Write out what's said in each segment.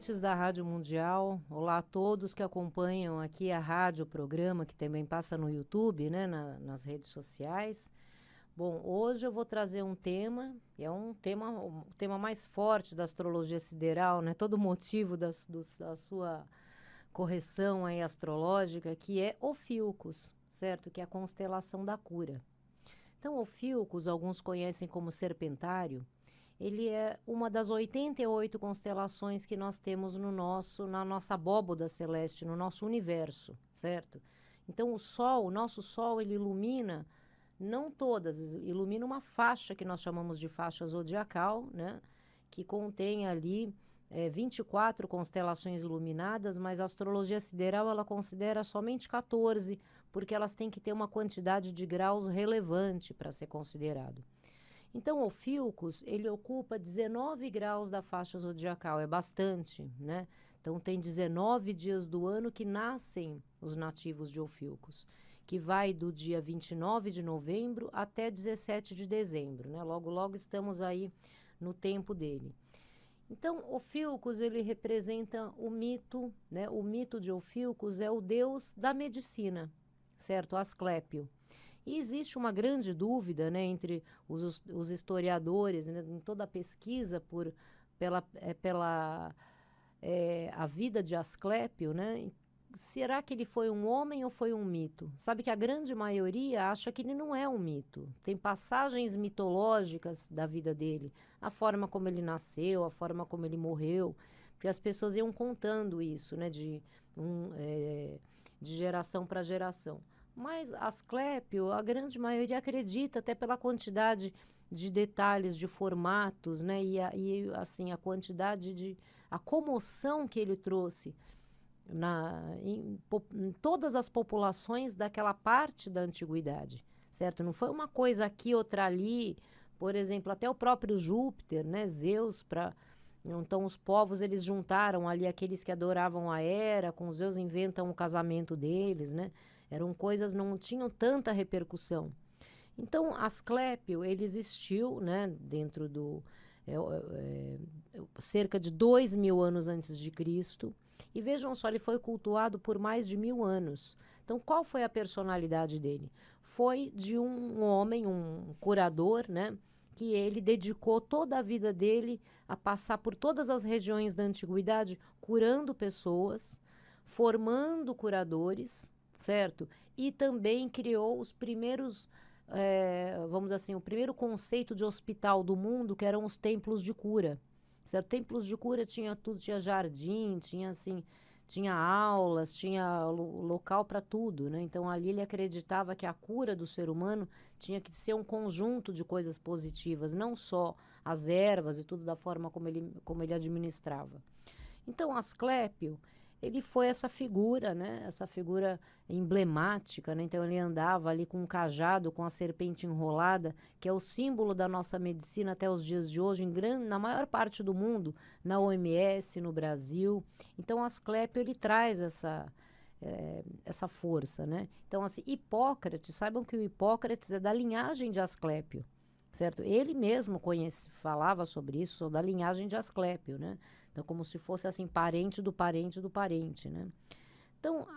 ouvintes da Rádio Mundial, olá a todos que acompanham aqui a rádio, o programa que também passa no YouTube, né, nas redes sociais. Bom, hoje eu vou trazer um tema, é um tema, o tema mais forte da astrologia sideral, né, todo o motivo da sua correção aí astrológica, que é Ophiuchus, certo? Que é a constelação da cura. Então, Ophiuchus, alguns conhecem como Serpentário. Ele é uma das 88 constelações que nós temos na nossa abóboda celeste, no nosso universo, certo? Então, o nosso Sol, ele ilumina, não todas, ilumina uma faixa que nós chamamos de faixa zodiacal, né? Que contém ali 24 constelações iluminadas, mas a astrologia sideral, ela considera somente 14, porque elas têm que ter uma quantidade de graus relevante para ser considerado. Então, o Ophiuchus, ele ocupa 19 graus da faixa zodiacal, é bastante, né? Então, tem 19 dias do ano que nascem os nativos de Ophiuchus, que vai do dia 29 de novembro até 17 de dezembro, né? Logo, logo estamos aí no tempo dele. Então, Ophiuchus, ele representa o mito, né? O mito de Ophiuchus é o deus da medicina, certo? Asclépio. E existe uma grande dúvida, né, entre os historiadores, né, em toda a pesquisa pela a vida de Asclépio, né? Será que ele foi um homem ou foi um mito? Sabe que a grande maioria acha que ele não é um mito. Tem passagens mitológicas da vida dele, a forma como ele nasceu, a forma como ele morreu, porque as pessoas iam contando isso, né, de geração para geração. Mas Asclépio, a grande maioria acredita, até pela quantidade de detalhes, de formatos, né? Assim, a quantidade a comoção que ele trouxe em todas as populações daquela parte da antiguidade, certo? Não foi uma coisa aqui, outra ali. Por exemplo, até o próprio Júpiter, né? Zeus, então os povos, eles juntaram ali aqueles que adoravam a Hera, com os Zeus inventam o casamento deles, né? Eram coisas, não tinham tanta repercussão. Então, Asclépio, ele existiu, né, dentro cerca de 2.000 anos antes de Cristo. E vejam só, ele foi cultuado por mais de 1.000 anos. Então, qual foi a personalidade dele? Foi de um homem, um curador, né, que ele dedicou toda a vida dele a passar por todas as regiões da antiguidade, curando pessoas, formando curadores, certo? E também criou os primeiros, vamos dizer assim, o primeiro conceito de hospital do mundo, que eram os templos de cura, certo? Templos de cura tinha tudo, tinha jardim, tinha assim, tinha aulas, tinha local para tudo, né? Então ali ele acreditava que a cura do ser humano tinha que ser um conjunto de coisas positivas, não só as ervas e tudo da forma como ele administrava. Então, Asclépio, ele foi essa figura, né? Essa figura emblemática, né? Então, ele andava ali com um cajado, com a serpente enrolada, que é o símbolo da nossa medicina até os dias de hoje, na maior parte do mundo, na OMS, no Brasil. Então, Asclépio, ele traz essa força, né? Então, assim, Hipócrates, saibam que o Hipócrates é da linhagem de Asclépio, certo? Ele mesmo falava sobre isso, da linhagem de Asclépio, né? Então, como se fosse assim, parente do parente do parente, né? Então,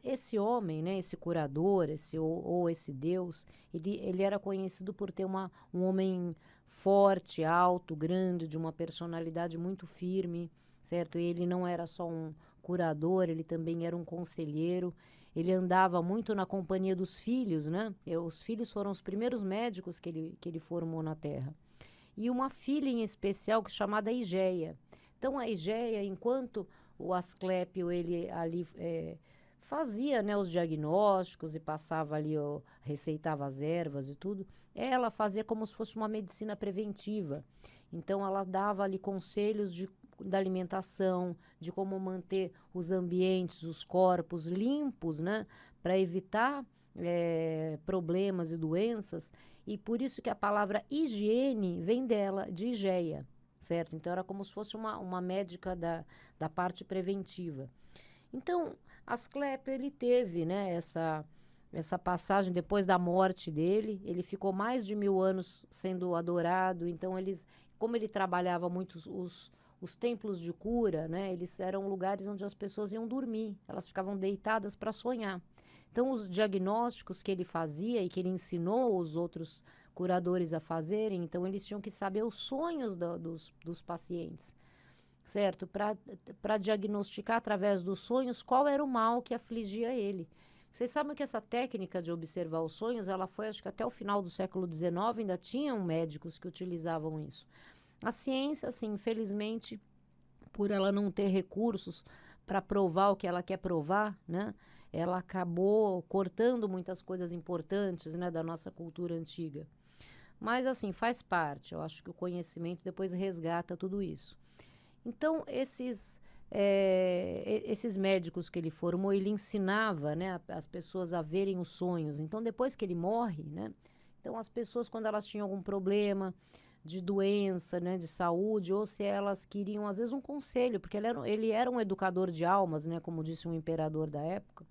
esse homem, né, esse curador, ou esse Deus, ele era conhecido por ter um homem forte, alto, grande, de uma personalidade muito firme, certo? E ele não era só um curador, ele também era um conselheiro. Ele andava muito na companhia dos filhos, né? Os filhos foram os primeiros médicos que ele formou na Terra. E uma filha em especial chamada Higeia. Então, a Higeia, enquanto o Asclépio, ele ali fazia, né, os diagnósticos e passava ali, receitava as ervas e tudo, ela fazia como se fosse uma medicina preventiva. Então, ela dava ali conselhos da alimentação, de como manter os ambientes, os corpos limpos, né, para evitar problemas e doenças. E por isso que a palavra higiene vem dela, de Higeia, certo? Então, era como se fosse uma médica da parte preventiva. Então, Asclépio, ele teve, né, essa passagem depois da morte dele. Ele ficou mais de 1.000 anos sendo adorado. Então, como ele trabalhava muito os templos de cura, né, eles eram lugares onde as pessoas iam dormir, elas ficavam deitadas para sonhar. Então, os diagnósticos que ele fazia e que ele ensinou os outros curadores a fazerem, então eles tinham que saber os sonhos dos pacientes, certo? Para diagnosticar através dos sonhos qual era o mal que afligia ele. Vocês sabem que essa técnica de observar os sonhos, ela foi, acho que até o final do século XIX, ainda tinham médicos que utilizavam isso. A ciência, assim, infelizmente, por ela não ter recursos para provar o que ela quer provar, né? Ela acabou cortando muitas coisas importantes, né, da nossa cultura antiga. Mas, assim, faz parte. Eu acho que o conhecimento depois resgata tudo isso. Então, esses médicos que ele formou, ele ensinava, né, as pessoas a verem os sonhos. Então, depois que ele morre, né, então as pessoas, quando elas tinham algum problema de doença, né, de saúde, ou se elas queriam, às vezes, um conselho, porque ele era um educador de almas, né, como disse um imperador da época,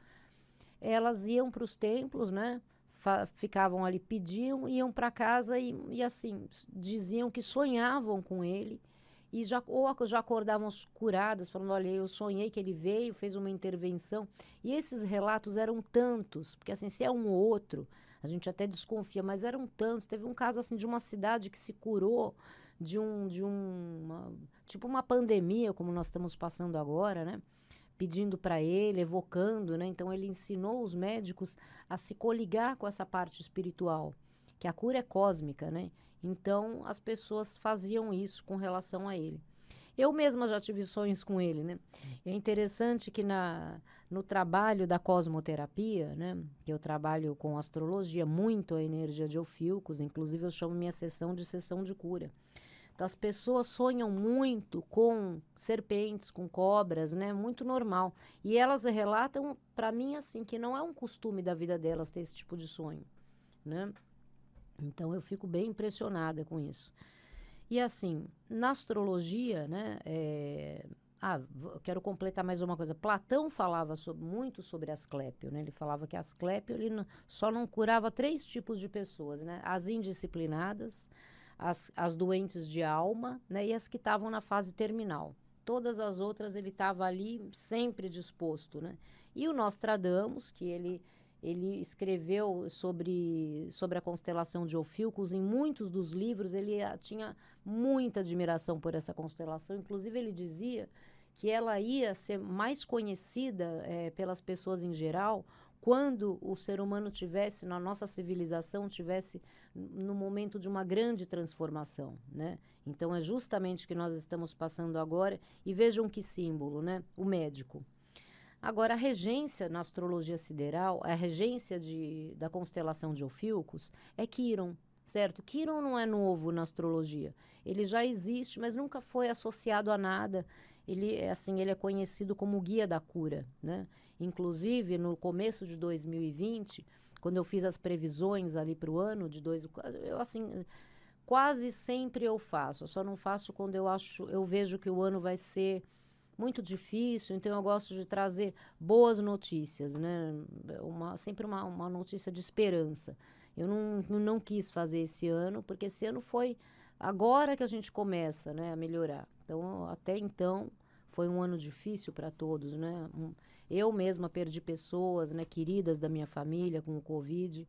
elas iam para os templos, né, ficavam ali, pediam, iam para casa e assim, diziam que sonhavam com ele, e já acordavam curadas, falando, olha, eu sonhei que ele veio, fez uma intervenção. E esses relatos eram tantos, porque assim, se é um ou outro, a gente até desconfia, mas eram tantos. Teve um caso assim de uma cidade que se curou tipo uma pandemia, como nós estamos passando agora, né? Pedindo para ele, evocando, né? Então ele ensinou os médicos a se coligar com essa parte espiritual, que a cura é cósmica, né? Então, as pessoas faziam isso com relação a ele. Eu mesma já tive sonhos com ele, né? É interessante que no trabalho da cosmoterapia, né? Que eu trabalho com astrologia, muito a energia de Ophiuchus, inclusive eu chamo minha sessão de cura. Então, as pessoas sonham muito com serpentes, com cobras, né? Muito normal. E elas relatam para mim, assim, que não é um costume da vida delas ter esse tipo de sonho, né? Então, eu fico bem impressionada com isso. E, assim, na astrologia, né? Quero completar mais uma coisa. Platão falava muito sobre Asclépio, né? Ele falava que Asclépio só não curava 3 tipos de pessoas, né? As indisciplinadas, as doentes de alma, né? E as que estavam na fase terminal. Todas as outras ele estava ali sempre disposto, né? E o Nostradamus, que ele escreveu sobre a constelação de Ophiuchus em muitos dos livros, ele tinha muita admiração por essa constelação. Inclusive, ele dizia que ela ia ser mais conhecida pelas pessoas em geral quando o ser humano tivesse, na nossa civilização, tivesse no momento de uma grande transformação, né? Então, é justamente o que nós estamos passando agora. E vejam que símbolo, né? O médico. Agora, a regência na astrologia sideral, a regência da constelação de Ophiuchus é Quiron, certo? Quiron não é novo na astrologia. Ele já existe, mas nunca foi associado a nada. Ele é conhecido como guia da cura, né? Inclusive, no começo de 2020, quando eu fiz as previsões ali para o ano de quase sempre eu faço. Eu só não faço quando eu vejo que o ano vai ser muito difícil, então eu gosto de trazer boas notícias, né? Sempre uma notícia de esperança. Eu não quis fazer esse ano, porque esse ano foi agora que a gente começa, né, a melhorar. Então, até então, foi um ano difícil para todos, né? Eu mesma perdi pessoas, né, queridas da minha família com o Covid.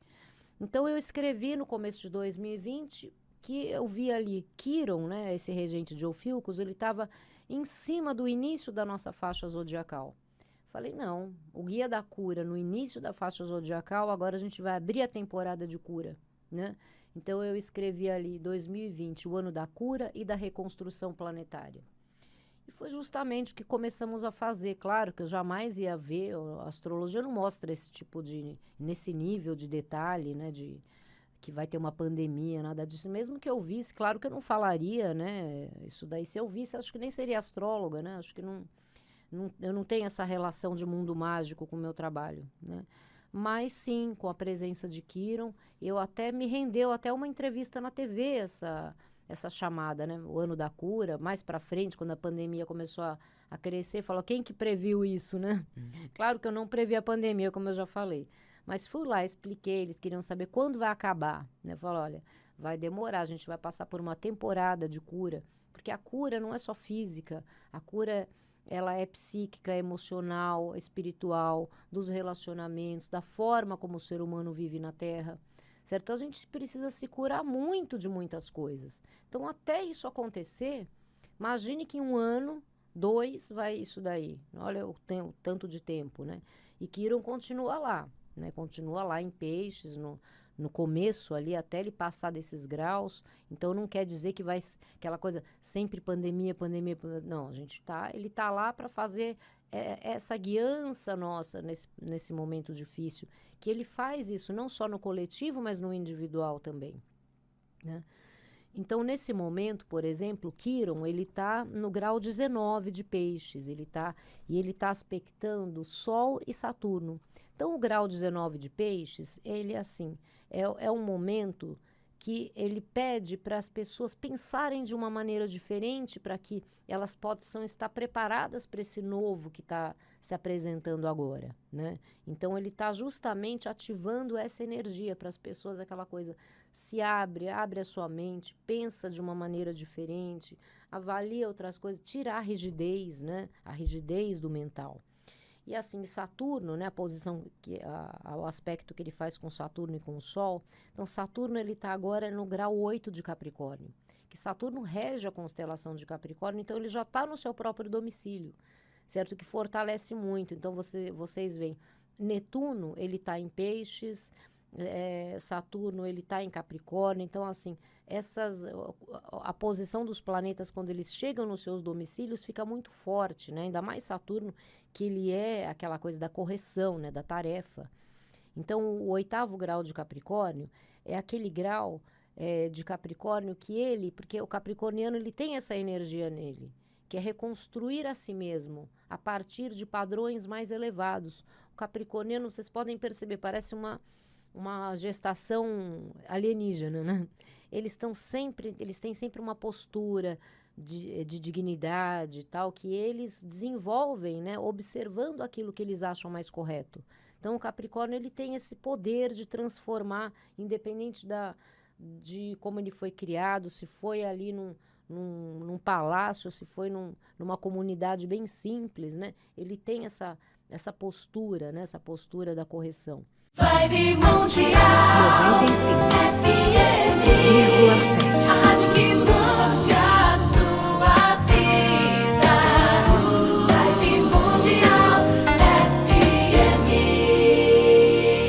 Então, eu escrevi no começo de 2020 que eu vi ali Quiron, né, esse regente de Ophiuchus, ele estava em cima do início da nossa faixa zodiacal. Falei, não, o guia da cura no início da faixa zodiacal, agora a gente vai abrir a temporada de cura, né? Então eu escrevi ali 2020, o ano da cura e da reconstrução planetária. E foi justamente o que começamos a fazer. Claro que eu jamais ia ver, a astrologia não mostra nesse nível de detalhe, né, que vai ter uma pandemia, nada disso. Mesmo que eu visse, claro que eu não falaria, né? Isso daí, se eu visse, acho que nem seria astróloga, né? Acho que eu não tenho essa relação de mundo mágico com o meu trabalho, né? Mas sim, com a presença de Quiron, me rendeu até uma entrevista na TV essa chamada, né? O ano da cura, mais para frente, quando a pandemia começou a crescer, falou, quem que previu isso, né? Claro que eu não previ a pandemia, como eu já falei. Mas fui lá, expliquei, eles queriam saber quando vai acabar, né? Falei, olha, vai demorar, a gente vai passar por uma temporada de cura. Porque a cura não é só física, a cura ela é psíquica, emocional, espiritual, dos relacionamentos, da forma como o ser humano vive na Terra, certo? Então a gente precisa se curar muito de muitas coisas. Então até isso acontecer, imagine que em 1 ano, 2, vai isso daí. Olha o tanto de tempo, né? E Quiron continua lá, né? Continua lá em Peixes, no começo ali, até ele passar desses graus. Então não quer dizer que vai aquela coisa sempre pandemia. Não, ele tá lá para fazer essa guiança nossa nesse momento difícil, que ele faz isso não só no coletivo, mas no individual também, né? Então, nesse momento, por exemplo, Quiron, ele está no grau 19 de Peixes, ele está aspectando Sol e Saturno. Então, o grau 19 de Peixes, ele assim, é um momento que ele pede para as pessoas pensarem de uma maneira diferente, para que elas possam estar preparadas para esse novo que está se apresentando agora, né? Então, ele está justamente ativando essa energia para as pessoas, aquela coisa, se abre a sua mente, pensa de uma maneira diferente, avalia outras coisas, tira a rigidez, né? A rigidez do mental. E assim, Saturno, né, a posição, o aspecto que ele faz com Saturno e com o Sol, então Saturno ele está agora no grau 8 de Capricórnio, que Saturno rege a constelação de Capricórnio, então ele já está no seu próprio domicílio, certo? Que fortalece muito. Então vocês veem, Netuno ele está em Peixes, Saturno ele está em Capricórnio, então assim, a posição dos planetas quando eles chegam nos seus domicílios fica muito forte, né? Ainda mais Saturno, que ele é aquela coisa da correção, né? Da tarefa. Então o 8º grau de Capricórnio é aquele grau de Capricórnio porque o capricorniano ele tem essa energia nele, que é reconstruir a si mesmo a partir de padrões mais elevados. O capricorniano, vocês podem perceber, parece uma gestação alienígena, né? Eles têm sempre uma postura de dignidade, tal, que eles desenvolvem, né? Observando aquilo que eles acham mais correto. Então, o Capricórnio, ele tem esse poder de transformar, independente de como ele foi criado, se foi ali num palácio, se foi numa comunidade bem simples, né? Ele tem essa postura, né? Essa postura da correção. Vibe Mundial 95.